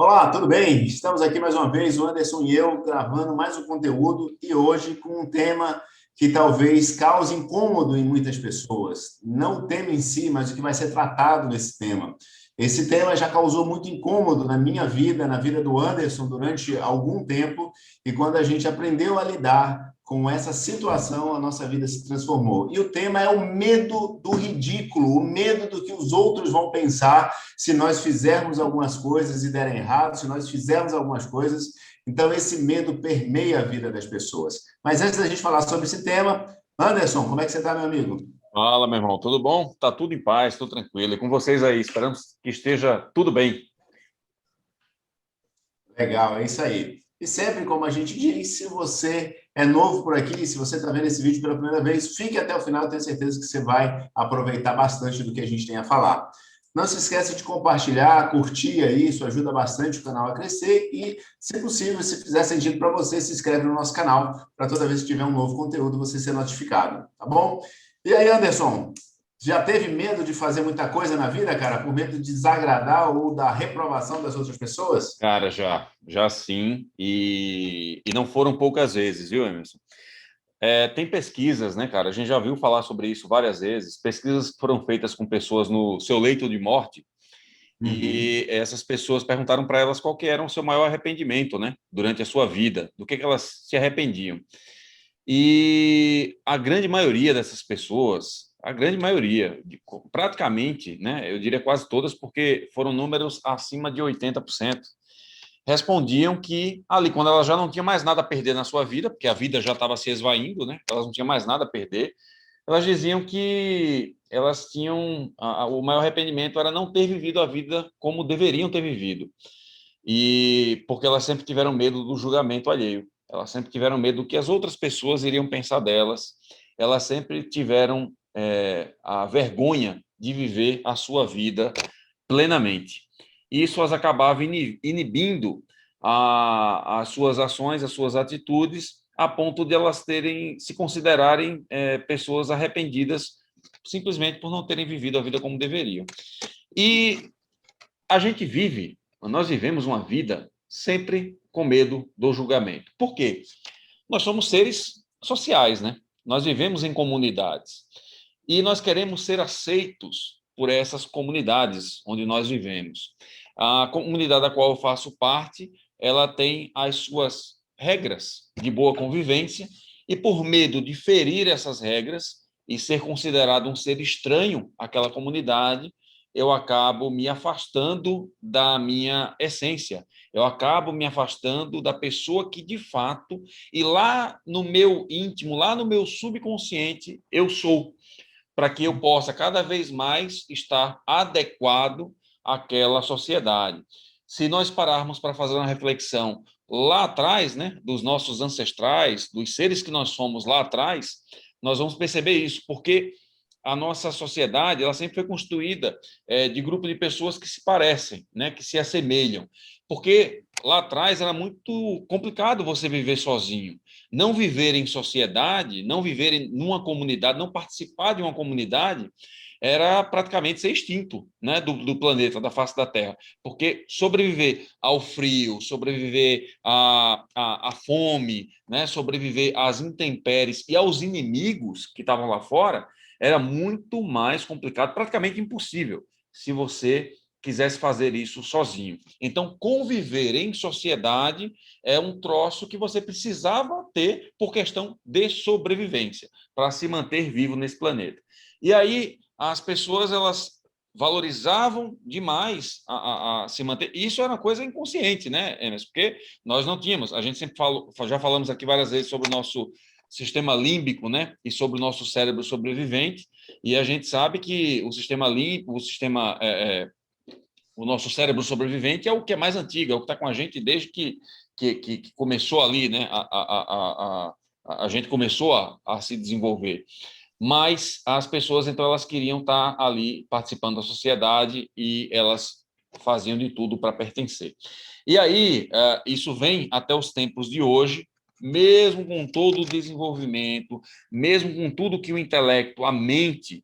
Olá, tudo bem? Estamos aqui mais uma vez, o Anderson e eu, gravando mais um conteúdo e hoje com um tema que talvez cause incômodo em muitas pessoas. Não o tema em si, mas o que vai ser tratado nesse tema. Esse tema já causou muito incômodo na minha vida, na vida do Anderson, durante algum tempo, e quando a gente aprendeu a lidar com essa situação, a nossa vida se transformou. E o tema é o medo do ridículo, o medo do que os outros vão pensar se nós fizermos algumas coisas e derem errado, se nós fizermos algumas coisas. Então, esse medo permeia a vida das pessoas. Mas antes da gente falar sobre esse tema, Anderson, como é que você está, meu amigo? Fala, meu irmão, tudo bom? Tá tudo em paz, tudo tranquilo. E com vocês aí, esperamos que esteja tudo bem. Legal, é isso aí. E sempre, como a gente diz, se você é novo por aqui, se você está vendo esse vídeo pela primeira vez, fique até o final, eu tenho certeza que você vai aproveitar bastante do que a gente tem a falar. Não se esqueça de compartilhar, curtir aí, isso ajuda bastante o canal a crescer e, se possível, se fizer sentido para você, se inscreve no nosso canal para toda vez que tiver um novo conteúdo você ser notificado, tá bom? E aí, Anderson, já teve medo de fazer muita coisa na vida, cara, por medo de desagradar ou da reprovação das outras pessoas? Cara, já sim, e não foram poucas vezes, viu, Emerson? Tem pesquisas, né, cara? A gente já viu falar sobre isso várias vezes. Pesquisas que foram feitas com pessoas no seu leito de morte, Uhum. e essas pessoas perguntaram para elas qual que era o seu maior arrependimento, né, durante a sua vida, do que elas se arrependiam. E a grande maioria dessas pessoas, a grande maioria, praticamente, né, eu diria quase todas, porque foram números acima de 80%, respondiam que ali, quando elas já não tinham mais nada a perder na sua vida, porque a vida já estava se esvaindo, né, elas não tinham mais nada a perder, elas diziam que elas tinham, o maior arrependimento era não ter vivido a vida como deveriam ter vivido. E porque elas sempre tiveram medo do julgamento alheio, elas sempre tiveram medo do que as outras pessoas iriam pensar delas, elas sempre tiveram a vergonha de viver a sua vida plenamente. E isso as acabava inibindo as suas ações, as suas atitudes, a ponto de elas terem, se considerarem pessoas arrependidas simplesmente por não terem vivido a vida como deveriam. E a gente vive, nós vivemos uma vida sempre com medo do julgamento. Por quê? Nós somos seres sociais, né? Nós vivemos em comunidades e nós queremos ser aceitos por essas comunidades onde nós vivemos. A comunidade da qual eu faço parte, ela tem as suas regras de boa convivência e por medo de ferir essas regras e ser considerado um ser estranho àquela comunidade, eu acabo me afastando da minha essência. Eu acabo me afastando da pessoa que, de fato, e lá no meu íntimo, lá no meu subconsciente, eu sou, para que eu possa cada vez mais estar adequado àquela sociedade. Se nós pararmos para fazer uma reflexão lá atrás, né, dos nossos ancestrais, dos seres que nós somos lá atrás, nós vamos perceber isso, porque a nossa sociedade ela sempre foi construída de grupo de pessoas que se parecem, né, que se assemelham, porque lá atrás era muito complicado você viver sozinho. Não viver em sociedade, não viver em uma comunidade, não participar de uma comunidade, era praticamente ser extinto, né, do planeta, da face da Terra. Porque sobreviver ao frio, sobreviver à fome, né, sobreviver às intempéries e aos inimigos que estavam lá fora, era muito mais complicado, praticamente impossível, se você quisesse fazer isso sozinho. Então, conviver em sociedade é um troço que você precisava ter por questão de sobrevivência, para se manter vivo nesse planeta. E aí, as pessoas, elas valorizavam demais a se manter. Isso era uma coisa inconsciente, né, Emerson? Porque nós não tínhamos, a gente sempre falou, já falamos aqui várias vezes sobre o nosso sistema límbico, né, e sobre o nosso cérebro sobrevivente, e a gente sabe que o sistema límbico, o nosso cérebro sobrevivente é o que é mais antigo, é o que está com a gente desde que começou ali, né, a gente começou a se desenvolver. Mas as pessoas, então, elas queriam estar ali participando da sociedade e elas faziam de tudo para pertencer. E aí, isso vem até os tempos de hoje, mesmo com todo o desenvolvimento, mesmo com tudo que o intelecto, a mente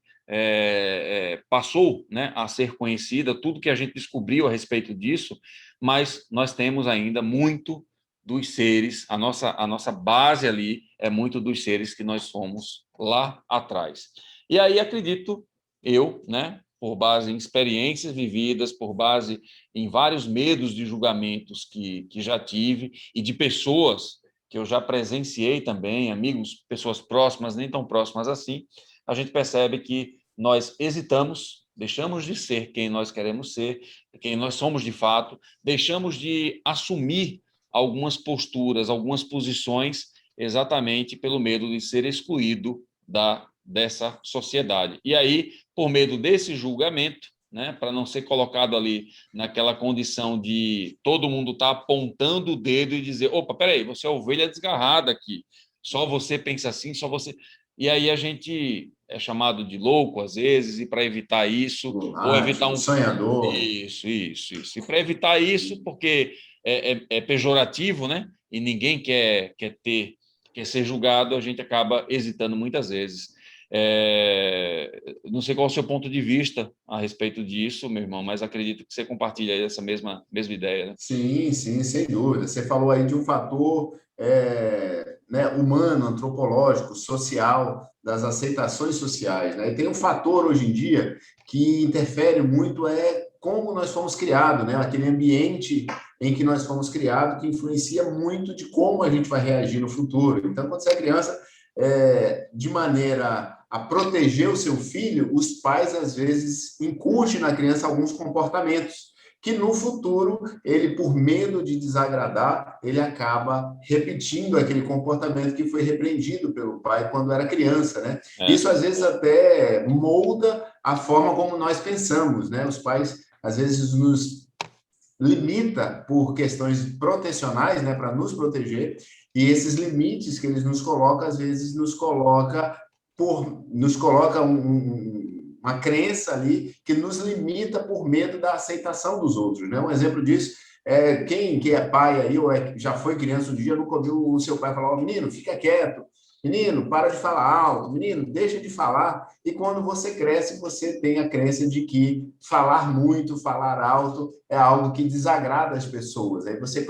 passou, né, a ser conhecida, tudo que a gente descobriu a respeito disso, mas nós temos ainda muito dos seres, a nossa base ali é muito dos seres que nós somos lá atrás. E aí acredito eu, né, por base em experiências vividas, por base em vários medos de julgamentos que já tive e de pessoas que eu já presenciei também, amigos, pessoas próximas, nem tão próximas assim, a gente percebe que nós hesitamos, deixamos de ser quem nós queremos ser, quem nós somos de fato, deixamos de assumir algumas posturas, algumas posições, exatamente pelo medo de ser excluído dessa sociedade. E aí, por medo desse julgamento, né, para não ser colocado ali naquela condição de todo mundo estar apontando o dedo e dizer, opa, peraí, você é ovelha desgarrada aqui, só você pensa assim, só você... E aí a gente é chamado de louco, às vezes, e para evitar isso, ou evitar sonhador. Isso. E para evitar isso, porque é pejorativo, né? E ninguém quer ser julgado, a gente acaba hesitando muitas vezes. Não sei qual é o seu ponto de vista a respeito disso, meu irmão, mas acredito que você compartilha essa mesma ideia, né? Sim, sim, sem dúvida. Você falou aí de um fator né, humano, antropológico, social, das aceitações sociais, né? E tem um fator hoje em dia que interfere muito como nós fomos criados, né? Aquele ambiente em que nós fomos criados que influencia muito de como a gente vai reagir no futuro. Então, quando você é criança, de maneira a proteger o seu filho, os pais às vezes incutem na criança alguns comportamentos que no futuro, ele, por medo de desagradar, ele acaba repetindo aquele comportamento que foi repreendido pelo pai quando era criança, né? Isso, às vezes, até molda a forma como nós pensamos, né? Os pais, às vezes, nos limita por questões protecionais, né, para nos proteger, e esses limites que eles nos colocam, às vezes, nos coloca uma crença ali que nos limita por medo da aceitação dos outros, né? Um exemplo disso quem que é pai aí ou já foi criança um dia, nunca ouviu o seu pai falar, oh, menino, fica quieto, menino, para de falar alto, menino, deixa de falar. E quando você cresce, você tem a crença de que falar muito, falar alto é algo que desagrada as pessoas. Aí você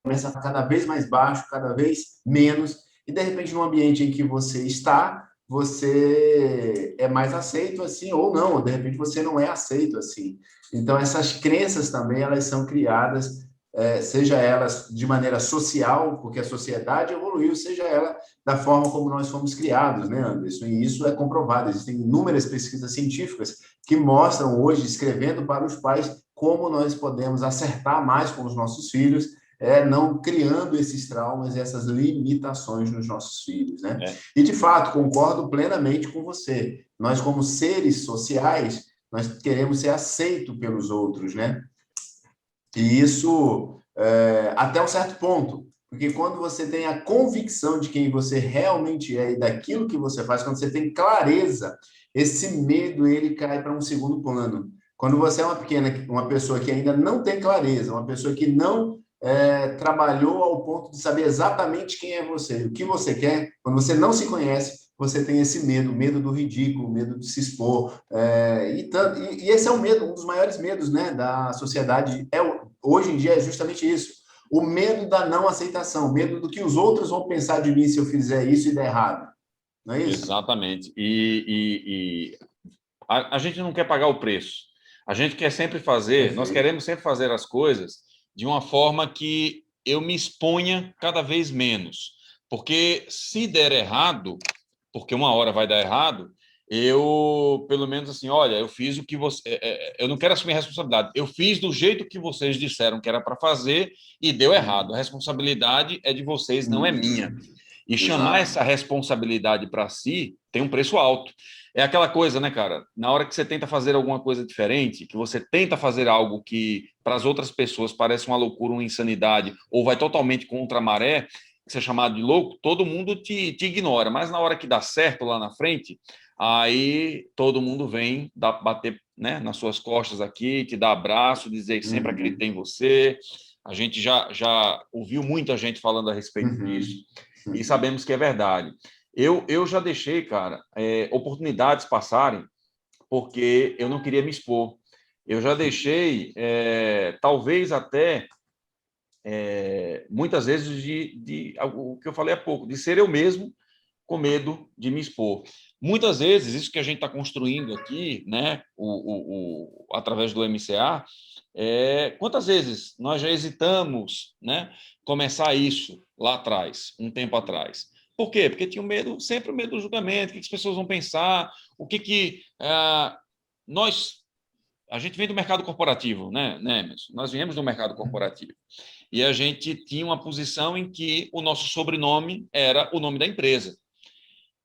começa a ficar cada vez mais baixo, cada vez menos, e de repente, no ambiente em que você está, você é mais aceito assim, ou não, ou de repente você não é aceito assim. Então, essas crenças também, elas são criadas, seja elas de maneira social, porque a sociedade evoluiu, seja ela da forma como nós fomos criados, né, Anderson? E isso é comprovado. Existem inúmeras pesquisas científicas que mostram hoje, escrevendo para os pais, como nós podemos acertar mais com os nossos filhos, não criando esses traumas e essas limitações nos nossos filhos, né? E, de fato, concordo plenamente com você. Nós, como seres sociais, nós queremos ser aceitos pelos outros, né? E isso até um certo ponto, porque quando você tem a convicção de quem você realmente é e daquilo que você faz, quando você tem clareza, esse medo ele cai para um segundo plano. Quando você é uma pessoa que ainda não tem clareza, uma pessoa que não trabalhou ao ponto de saber exatamente quem é você, o que você quer, quando você não se conhece, você tem esse medo do ridículo, medo de se expor, e esse é o medo, um dos maiores medos, né, da sociedade, hoje em dia é justamente isso, o medo da não aceitação, o medo do que os outros vão pensar de mim se eu fizer isso e der errado, não é isso? Exatamente, e a gente não quer pagar o preço, a gente quer sempre fazer, nós queremos sempre fazer as coisas de uma forma que eu me exponha cada vez menos, porque se der errado, porque uma hora vai dar errado, eu, pelo menos assim, olha, eu fiz o que você... eu não quero assumir a responsabilidade. Eu fiz do jeito que vocês disseram que era para fazer e deu errado. A responsabilidade é de vocês, não é minha. E chamar essa responsabilidade para si tem um preço alto. É aquela coisa, né, cara? Na hora que você tenta fazer alguma coisa diferente, que você tenta fazer algo que para as outras pessoas parece uma loucura, uma insanidade, ou vai totalmente contra a maré, que você é chamado de louco, todo mundo te ignora. Mas na hora que dá certo lá na frente, aí todo mundo vem bater, né, nas suas costas aqui, te dar abraço, dizer que sempre acreditei em você. A gente já ouviu muita gente falando a respeito disso e sabemos que é verdade. Eu já deixei, cara, oportunidades passarem porque eu não queria me expor. Eu já deixei, talvez até, muitas vezes, o que eu falei há pouco, de ser eu mesmo com medo de me expor. Muitas vezes, isso que a gente está construindo aqui, né, através do MCA, quantas vezes nós já hesitamos, né, começar isso lá atrás, um tempo atrás? Por quê? Porque tinha medo, sempre o medo do julgamento, o que as pessoas vão pensar, nós... A gente vem do mercado corporativo, né, Emerson? Nós viemos do mercado corporativo. E a gente tinha uma posição em que o nosso sobrenome era o nome da empresa.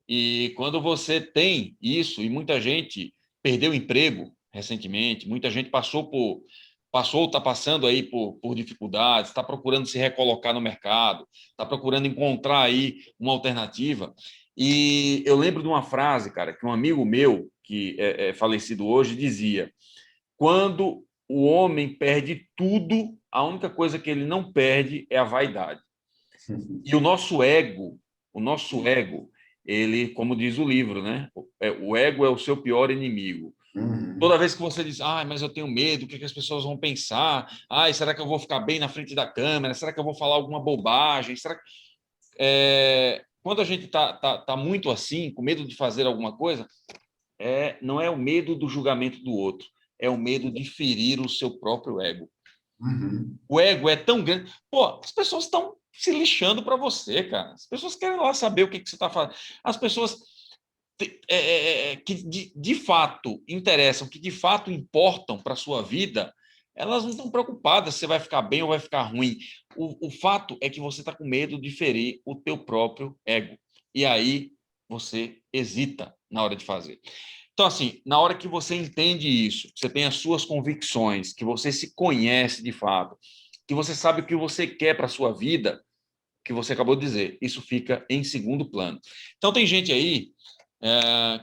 E quando você tem isso, e muita gente perdeu emprego recentemente, muita gente está passando aí por dificuldades, está procurando se recolocar no mercado, está procurando encontrar aí uma alternativa. E eu lembro de uma frase, cara, que um amigo meu, que é falecido hoje, dizia: quando o homem perde tudo, a única coisa que ele não perde é a vaidade. E o nosso ego, ele, como diz o livro, né? O ego é o seu pior inimigo. Toda vez que você diz, mas eu tenho medo, o que as pessoas vão pensar? Será que eu vou ficar bem na frente da câmera? Será que eu vou falar alguma bobagem? Será que... Quando a gente tá muito assim, com medo de fazer alguma coisa, não é o medo do julgamento do outro, é o medo de ferir o seu próprio ego. O ego é tão grande. Pô, as pessoas estão se lixando para você, cara. As pessoas querem lá saber o que você está fazendo. As pessoas que de fato interessam, que de fato importam para a sua vida, elas não estão preocupadas se vai ficar bem ou vai ficar ruim. O fato é que você está com medo de ferir o teu próprio ego. E aí você hesita na hora de fazer. Então, assim, na hora que você entende isso, você tem as suas convicções, que você se conhece de fato, que você sabe o que você quer para a sua vida, que você acabou de dizer, isso fica em segundo plano. Então, tem gente aí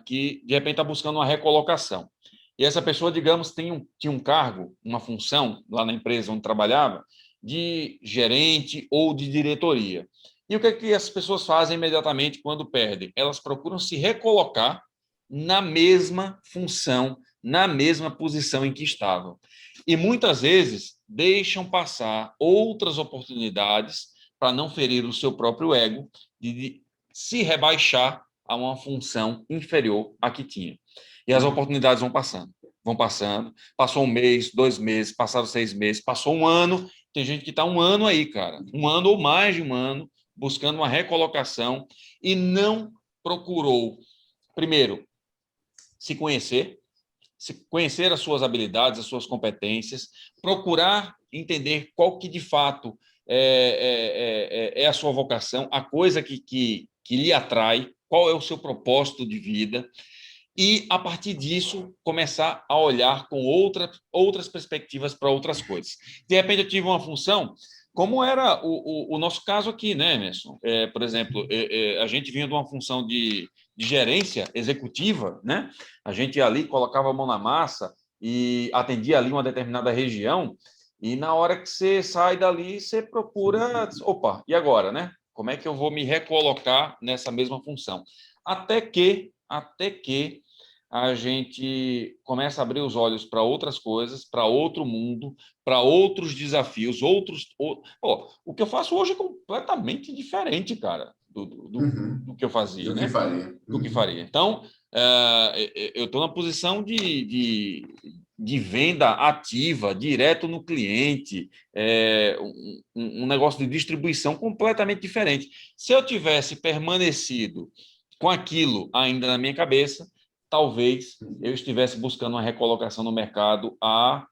que, de repente, está buscando uma recolocação. E essa pessoa, digamos, tinha um cargo, uma função lá na empresa onde trabalhava, de gerente ou de diretoria. E o que é que as pessoas fazem imediatamente quando perdem? Elas procuram se recolocar na mesma função, na mesma posição em que estavam. E muitas vezes deixam passar outras oportunidades para não ferir o seu próprio ego, de se rebaixar a uma função inferior à que tinha. E as oportunidades vão passando, vão passando. Passou 1 mês, 2 meses, passaram 6 meses, passou 1 ano. Tem gente que está 1 ano aí, cara, 1 ano ou mais de 1 ano, buscando uma recolocação e não procurou, primeiro, se conhecer as suas habilidades, as suas competências, procurar entender qual que de fato é a sua vocação, a coisa que lhe atrai, qual é o seu propósito de vida, e, a partir disso, começar a olhar com outras perspectivas para outras coisas. De repente, eu tive uma função, como era o nosso caso aqui, né, Emerson? Por exemplo, a gente vinha de uma função de gerência executiva, né? A gente ali colocava a mão na massa e atendia ali uma determinada região, e na hora que você sai dali, você procura, opa, e agora, né? Como é que eu vou me recolocar nessa mesma função? Até que a gente começa a abrir os olhos para outras coisas, para outro mundo, para outros desafios, o que eu faço hoje é completamente diferente, cara, do que eu fazia, né? Do que faria. Então, eu estou na posição de venda ativa, direto no cliente, um negócio de distribuição completamente diferente. Se eu tivesse permanecido com aquilo ainda na minha cabeça, talvez eu estivesse buscando uma recolocação no mercado há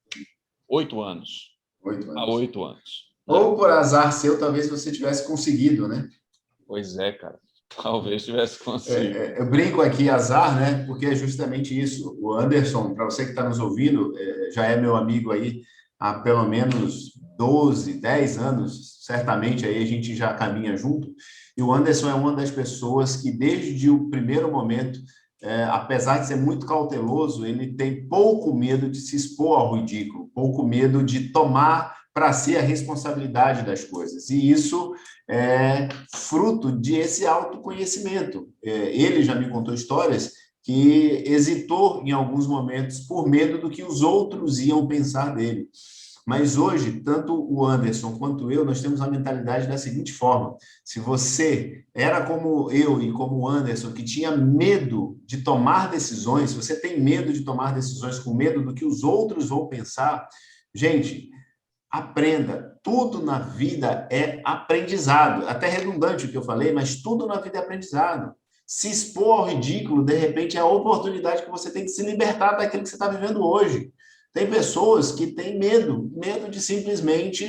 8 anos. 8 anos. Há 8 anos. Ou por azar seu, talvez você tivesse conseguido, né? Pois é, cara. Talvez tivesse conseguido. Eu brinco aqui, azar, né? Porque é justamente isso. O Anderson, para você que está nos ouvindo, já é meu amigo aí há pelo menos 12, 10 anos. Certamente aí a gente já caminha junto. E o Anderson é uma das pessoas que, desde o primeiro momento, apesar de ser muito cauteloso, ele tem pouco medo de se expor ao ridículo, pouco medo de tomar para si a responsabilidade das coisas. E isso é fruto desse autoconhecimento. Ele já me contou histórias que hesitou em alguns momentos por medo do que os outros iam pensar dele. Mas hoje, tanto o Anderson quanto eu, nós temos a mentalidade da seguinte forma: se você era como eu e como o Anderson, que tinha medo de tomar decisões, se você tem medo de tomar decisões com medo do que os outros vão pensar, gente, aprenda. Tudo na vida é aprendizado. Até redundante o que eu falei, mas tudo na vida é aprendizado. Se expor ao ridículo, de repente, é a oportunidade que você tem de se libertar daquilo que você está vivendo hoje. Tem pessoas que têm medo de simplesmente,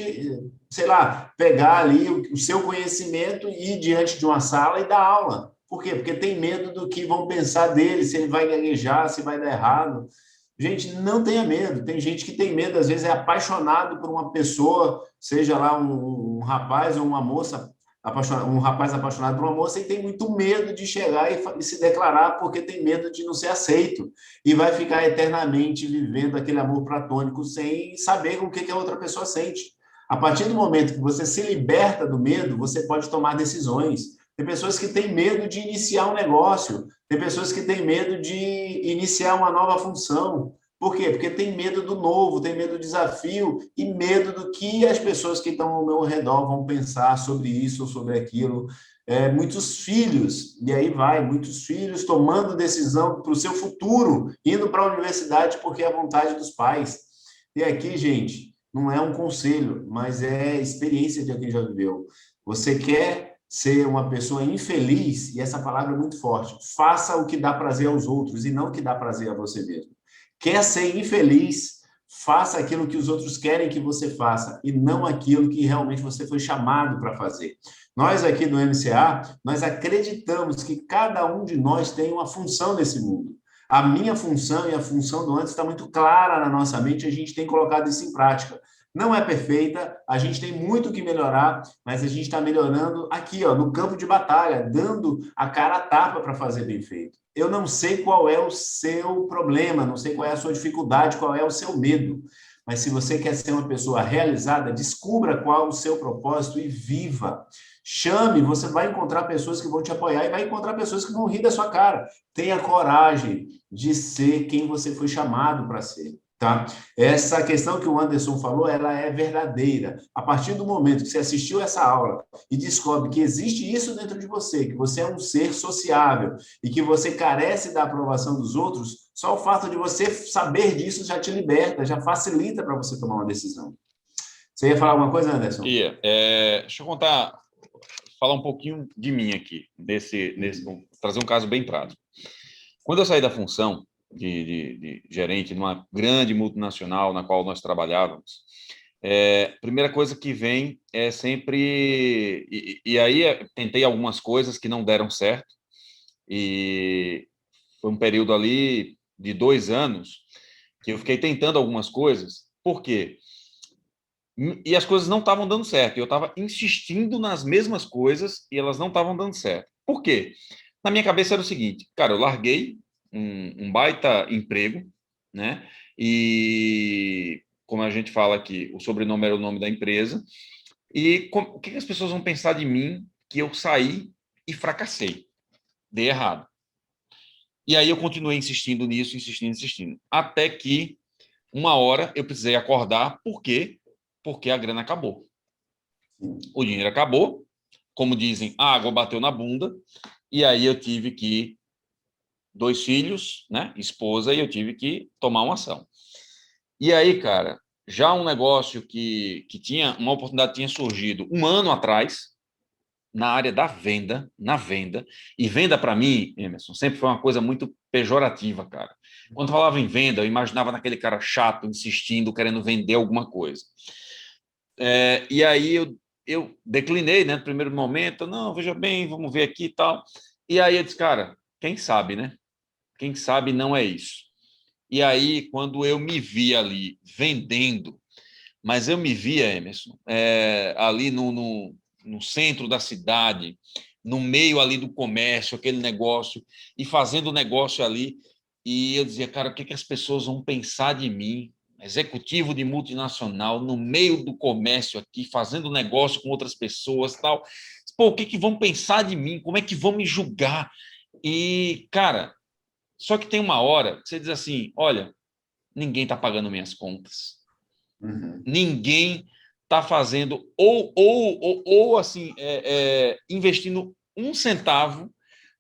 sei lá, pegar ali o seu conhecimento e ir diante de uma sala e dar aula. Por quê? Porque tem medo do que vão pensar dele, se ele vai gaguejar, se vai dar errado. Gente, não tenha medo. Tem gente que tem medo, às vezes é apaixonado por uma pessoa, seja lá um rapaz ou uma moça, um rapaz apaixonado por uma moça e tem muito medo de chegar e se declarar porque tem medo de não ser aceito e vai ficar eternamente vivendo aquele amor platônico sem saber o que a outra pessoa sente. A partir do momento que você se liberta do medo, você pode tomar decisões. Tem pessoas que têm medo de iniciar um negócio, tem pessoas que têm medo de iniciar uma nova função. Por quê? Porque tem medo do novo, tem medo do desafio e medo do que as pessoas que estão ao meu redor vão pensar sobre isso ou sobre aquilo. Muitos filhos, e aí vai, muitos filhos tomando decisão para o seu futuro, indo para a universidade porque é a vontade dos pais. E aqui, gente, não é um conselho, mas é experiência de quem já viveu. Você quer ser uma pessoa infeliz, e essa palavra é muito forte, faça o que dá prazer aos outros e não o que dá prazer a você mesmo. Quer ser infeliz, faça aquilo que os outros querem que você faça e não aquilo que realmente você foi chamado para fazer. Nós aqui do MCA, nós acreditamos que cada um de nós tem uma função nesse mundo. A minha função e a função do Anderson está muito clara na nossa mente, a gente tem colocado isso em prática. Não é perfeita, a gente tem muito que melhorar, mas a gente está melhorando aqui, ó, no campo de batalha, dando a cara a tapa para fazer bem feito. Eu não sei qual é o seu problema, não sei qual é a sua dificuldade, qual é o seu medo, mas se você quer ser uma pessoa realizada, descubra qual é o seu propósito e viva. Chame, você vai encontrar pessoas que vão te apoiar e vai encontrar pessoas que vão rir da sua cara. Tenha coragem de ser quem você foi chamado para ser. Tá? Essa questão que o Anderson falou, ela é verdadeira. A partir do momento que você assistiu essa aula e descobre que existe isso dentro de você, que você é um ser sociável e que você carece da aprovação dos outros, só o fato de você saber disso já te liberta, já facilita para você tomar uma decisão. Você ia falar alguma coisa, Anderson? Deixa eu falar um pouquinho de mim aqui, trazer um caso bem prático. Quando eu saí da função de gerente numa grande multinacional na qual nós trabalhávamos, primeira coisa que vem é sempre... E aí tentei algumas coisas que não deram certo, e foi um período ali de 2 anos que eu fiquei tentando algumas coisas. Por quê? E as coisas não estavam dando certo. Eu estava insistindo nas mesmas coisas e elas não estavam dando certo. Por quê? Na minha cabeça era o seguinte, cara, eu larguei um baita emprego, né? E, como a gente fala aqui, o sobrenome era o nome da empresa. E o que as pessoas vão pensar de mim que eu saí e fracassei? Dei errado. E aí eu continuei insistindo nisso, insistindo. Até que, uma hora, eu precisei acordar. Por quê? Porque a grana acabou. O dinheiro acabou. Como dizem, a água bateu na bunda. E aí eu tive que... 2 filhos, né? Esposa, e eu tive que tomar uma ação. E aí, cara, já um negócio que tinha... Uma oportunidade tinha surgido 1 ano atrás, na área da venda, e venda para mim, Emerson, sempre foi uma coisa muito pejorativa, cara. Quando falava em venda, eu imaginava naquele cara chato, insistindo, querendo vender alguma coisa. E aí eu declinei, né, no primeiro momento, não, veja bem, vamos ver aqui e tal. E aí eu disse, cara, quem sabe, né? Quem sabe não é isso. E aí, quando eu me vi ali vendendo, mas eu me via, Emerson, ali no centro da cidade, no meio ali do comércio, aquele negócio, e fazendo negócio ali, e eu dizia, cara, o que as pessoas vão pensar de mim? Executivo de multinacional, no meio do comércio aqui, fazendo negócio com outras pessoas, tal. Pô, o que vão pensar de mim? Como é que vão me julgar? E, cara, Só que tem uma hora que você diz assim, olha, ninguém está pagando minhas contas. Ninguém está fazendo, ou assim, investindo um centavo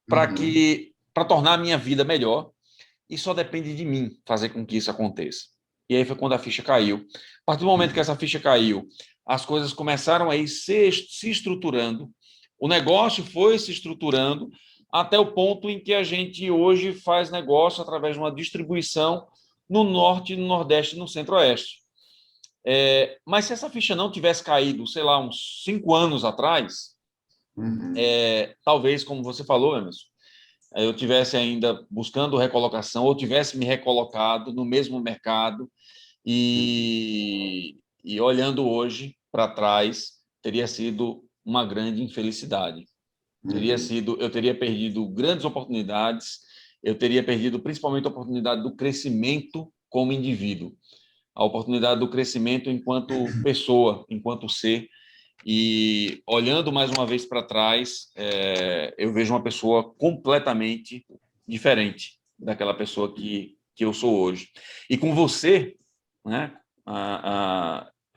para tornar a minha vida melhor, e só depende de mim fazer com que isso aconteça. E aí foi quando a ficha caiu. A partir do momento que essa ficha caiu, as coisas começaram a ir se estruturando, o negócio foi se estruturando até o ponto em que a gente hoje faz negócio através de uma distribuição no norte, no nordeste e no centro-oeste. Mas se essa ficha não tivesse caído, sei lá, uns 5 anos atrás, talvez, como você falou, Emerson, eu tivesse ainda buscando recolocação ou tivesse me recolocado no mesmo mercado e olhando hoje para trás, teria sido uma grande infelicidade. Eu teria perdido grandes oportunidades, eu teria perdido principalmente a oportunidade do crescimento como indivíduo, a oportunidade do crescimento enquanto pessoa, enquanto ser. E olhando mais uma vez para trás, eu vejo uma pessoa completamente diferente daquela pessoa que eu sou hoje. E com você, né,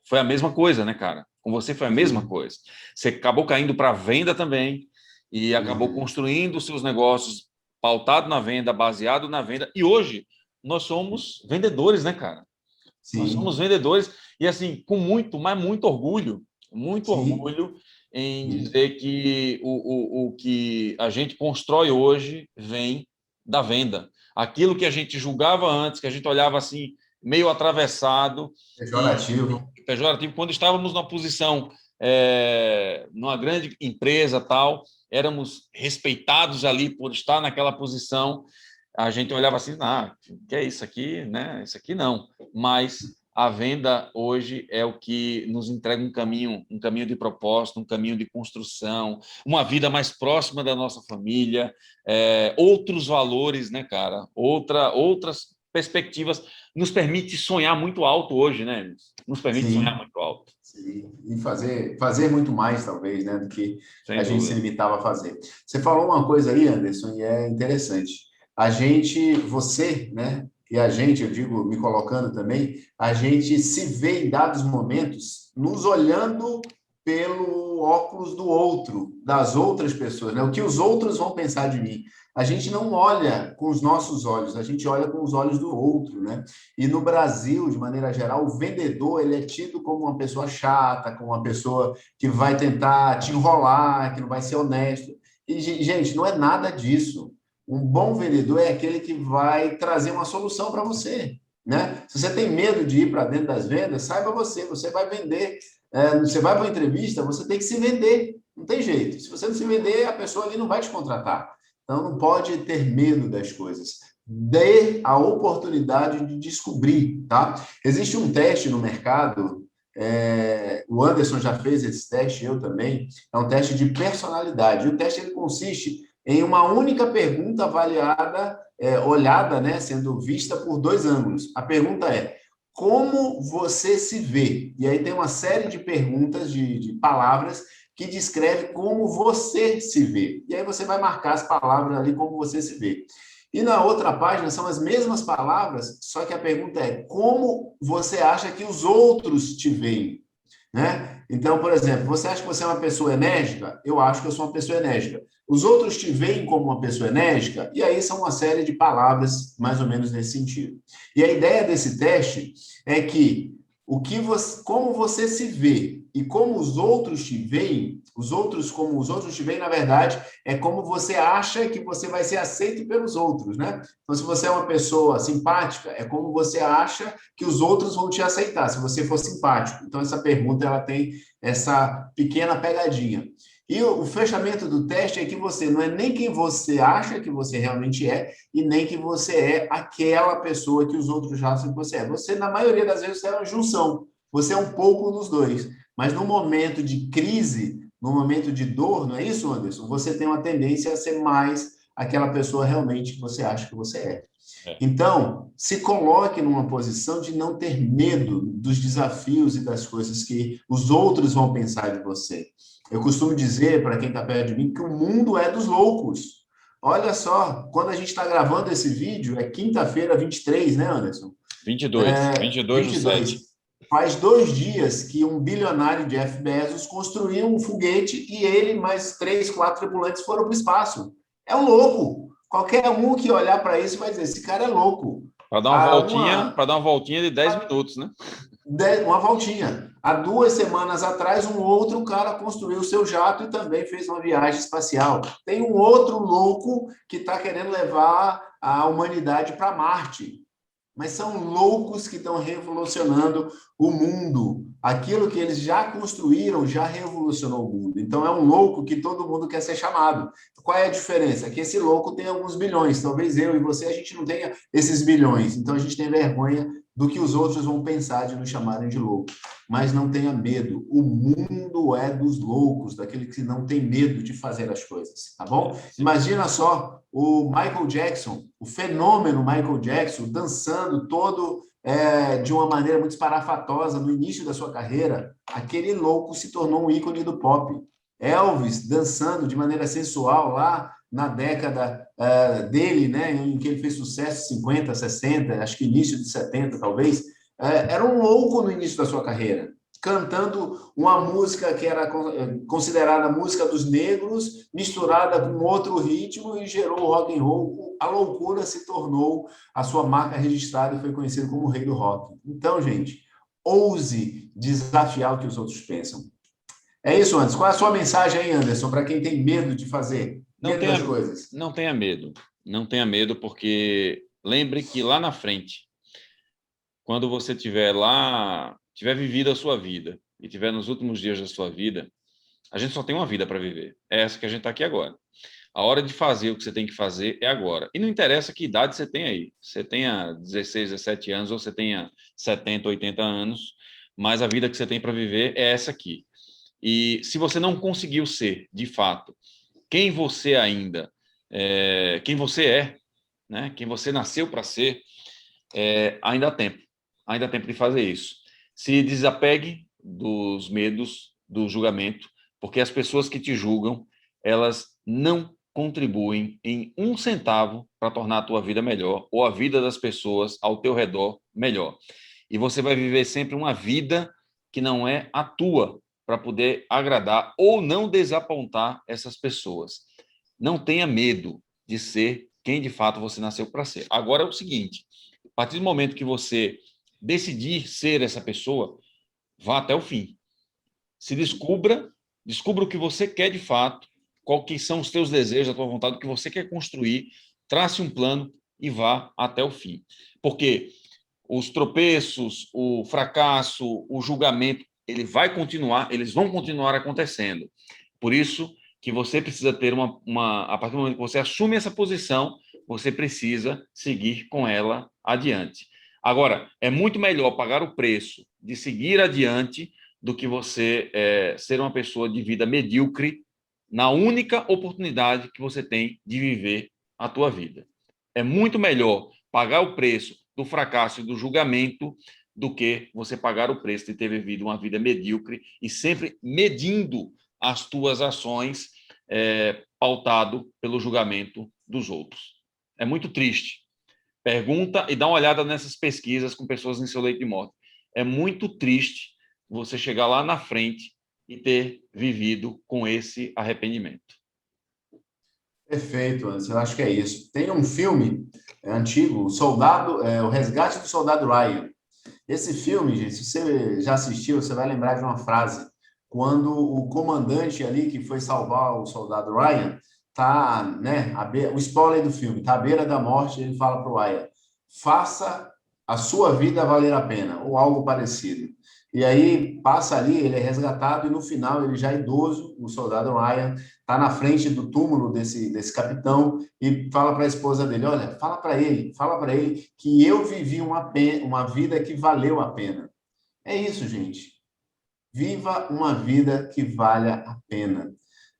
foi a mesma coisa, né, cara? Com você foi a mesma coisa. Você acabou caindo para a venda também e acabou construindo os seus negócios pautado na venda, baseado na venda. E hoje nós somos vendedores, né, cara? Sim. Nós somos vendedores e, assim, com muito, mas muito orgulho em dizer que o que a gente constrói hoje vem da venda. Aquilo que a gente julgava antes, que a gente olhava assim, meio atravessado, pejorativo, quando estávamos numa posição, numa grande empresa, tal, éramos respeitados ali por estar naquela posição, a gente olhava assim, que é isso aqui, né? Isso aqui não. Mas a venda hoje é o que nos entrega um caminho de propósito, um caminho de construção, uma vida mais próxima da nossa família, outros valores, né, cara? Outras perspectivas. Nos permite sonhar muito alto hoje, né? Nos permite sonhar muito alto. Sim. E fazer muito mais, talvez, né, do que a gente se limitava a fazer. Você falou uma coisa aí, Anderson, e é interessante. Você, né, e a gente, eu digo, me colocando também, a gente se vê em dados momentos nos olhando pelo óculos do outro, das outras pessoas, né? O que os outros vão pensar de mim. A gente não olha com os nossos olhos, a gente olha com os olhos do outro, né? E no Brasil, de maneira geral, o vendedor ele é tido como uma pessoa chata, como uma pessoa que vai tentar te enrolar, que não vai ser honesto. E, gente, não é nada disso. Um bom vendedor é aquele que vai trazer uma solução para você, né? Se você tem medo de ir para dentro das vendas, saiba você vai vender. Você vai para uma entrevista, você tem que se vender. Não tem jeito. Se você não se vender, a pessoa ali não vai te contratar. Então, não pode ter medo das coisas. Dê a oportunidade de descobrir, tá? Existe um teste no mercado, o Anderson já fez esse teste, eu também, é um teste de personalidade. O teste ele consiste em uma única pergunta avaliada, olhada, né, sendo vista por 2 ângulos. A pergunta é: como você se vê? E aí tem uma série de perguntas, de palavras, que descreve como você se vê. E aí você vai marcar as palavras ali como você se vê. E na outra página são as mesmas palavras, só que a pergunta é: como você acha que os outros te veem? Né? Então, por exemplo, você acha que você é uma pessoa enérgica? Eu acho que eu sou uma pessoa enérgica. Os outros te veem como uma pessoa enérgica? E aí são uma série de palavras mais ou menos nesse sentido. E a ideia desse teste é que como você se vê e como os outros te veem, como os outros te veem, na verdade, é como você acha que você vai ser aceito pelos outros, né? Então, se você é uma pessoa simpática, é como você acha que os outros vão te aceitar, se você for simpático. Então, essa pergunta, ela tem essa pequena pegadinha. E o fechamento do teste é que você não é nem quem você acha que você realmente é e nem que você é aquela pessoa que os outros acham que você é. Você, na maioria das vezes, é uma junção. Você é um pouco dos dois. Mas no momento de crise, no momento de dor, não é isso, Anderson? Você tem uma tendência a ser mais aquela pessoa realmente que você acha que você é. Então, se coloque numa posição de não ter medo dos desafios e das coisas que os outros vão pensar de você. Eu costumo dizer, para quem está perto de mim, que o mundo é dos loucos. Olha só, quando a gente está gravando esse vídeo, é quinta-feira, 23, né, Anderson? 22 do 7. 22. Faz 2 dias que um bilionário, Jeff Bezos, construiu um foguete e ele mais 3, 4 tripulantes foram para o espaço. É um louco. Qualquer um que olhar para isso vai dizer, esse cara é louco. Para dar uma voltinha de 10 minutos, né? Uma voltinha. Há 2 semanas atrás, um outro cara construiu o seu jato e também fez uma viagem espacial. Tem um outro louco que está querendo levar a humanidade para Marte. Mas são loucos que estão revolucionando o mundo. Aquilo que eles já construíram já revolucionou o mundo. Então, é um louco que todo mundo quer ser chamado. Qual é a diferença? Que esse louco tem alguns bilhões. Talvez eu e você, a gente não tenha esses bilhões. Então, a gente tem vergonha do que os outros vão pensar de nos chamarem de louco. Mas não tenha medo. O mundo é dos loucos, daqueles que não tem medo de fazer as coisas, tá bom? Imagina só o Michael Jackson, o fenômeno Michael Jackson, dançando todo de uma maneira muito esparafatosa no início da sua carreira. Aquele louco se tornou um ícone do pop. Elvis dançando de maneira sensual lá na década dele, né, em que ele fez sucesso, 50, 60, acho que início de 70, talvez, era um louco no início da sua carreira, cantando uma música que era considerada a música dos negros, misturada com outro ritmo e gerou o rock and roll. A loucura se tornou a sua marca registrada e foi conhecido como o rei do rock. Então, gente, ouse desafiar o que os outros pensam. É isso, Anderson. Qual é a sua mensagem aí, Anderson, para quem tem medo de fazer, medo das coisas? Não tenha medo. Não tenha medo, porque lembre que lá na frente, quando você tiver vivido a sua vida e tiver nos últimos dias da sua vida, a gente só tem uma vida para viver. É essa que a gente está aqui agora. A hora de fazer o que você tem que fazer é agora. E não interessa que idade você tem aí. Você tenha 16, 17 anos ou você tenha 70, 80 anos, mas a vida que você tem para viver é essa aqui. E se você não conseguiu ser, de fato, quem você quem você é, né? Quem você nasceu para ser, ainda há tempo. Ainda há tempo de fazer isso. Se desapegue dos medos, do julgamento, porque as pessoas que te julgam, elas não contribuem em 1 centavo para tornar a tua vida melhor ou a vida das pessoas ao teu redor melhor. E você vai viver sempre uma vida que não é a tua, para poder agradar ou não desapontar essas pessoas. Não tenha medo de ser quem de fato você nasceu para ser. Agora é o seguinte, a partir do momento que você decidir ser essa pessoa, vá até o fim. Se descubra o que você quer de fato, quais são os teus desejos, a tua vontade, o que você quer construir, trace um plano e vá até o fim. Porque os tropeços, o fracasso, o julgamento, eles vão continuar acontecendo. Por isso que você precisa ter a partir do momento que você assume essa posição, você precisa seguir com ela adiante. Agora, é muito melhor pagar o preço de seguir adiante do que você ser uma pessoa de vida medíocre na única oportunidade que você tem de viver a tua vida. É muito melhor pagar o preço do fracasso e do julgamento do que você pagar o preço de ter vivido uma vida medíocre e sempre medindo as tuas ações pautado pelo julgamento dos outros. É muito triste. Pergunta e dá uma olhada nessas pesquisas com pessoas em seu leito de morte. É muito triste você chegar lá na frente e ter vivido com esse arrependimento. Perfeito, Anderson. Eu acho que é isso. Tem um filme antigo, O Resgate do Soldado Ryan. Esse filme, gente, se você já assistiu, você vai lembrar de uma frase. Quando o comandante ali que foi salvar o soldado Ryan tá, né, o spoiler do filme, tá à beira da morte, ele fala para o Ryan, faça a sua vida valer a pena, ou algo parecido. E aí passa ali, ele é resgatado e no final ele já é idoso, o soldado Ryan está na frente do túmulo desse capitão e fala para a esposa dele, olha, fala para ele que eu vivi uma vida que valeu a pena. É isso, gente. Viva uma vida que valha a pena.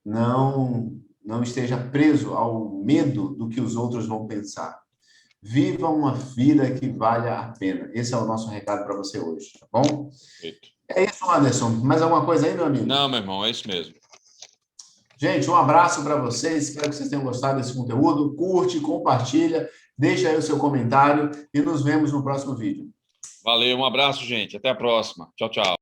Não esteja preso ao medo do que os outros vão pensar. Viva uma vida que valha a pena. Esse é o nosso recado para você hoje, tá bom? Perfeito. É isso, Anderson. Mais alguma coisa aí, meu amigo? Não, meu irmão, é isso mesmo. Gente, um abraço para vocês. Espero que vocês tenham gostado desse conteúdo. Curte, compartilha, deixa aí o seu comentário e nos vemos no próximo vídeo. Valeu, um abraço, gente. Até a próxima. Tchau, tchau.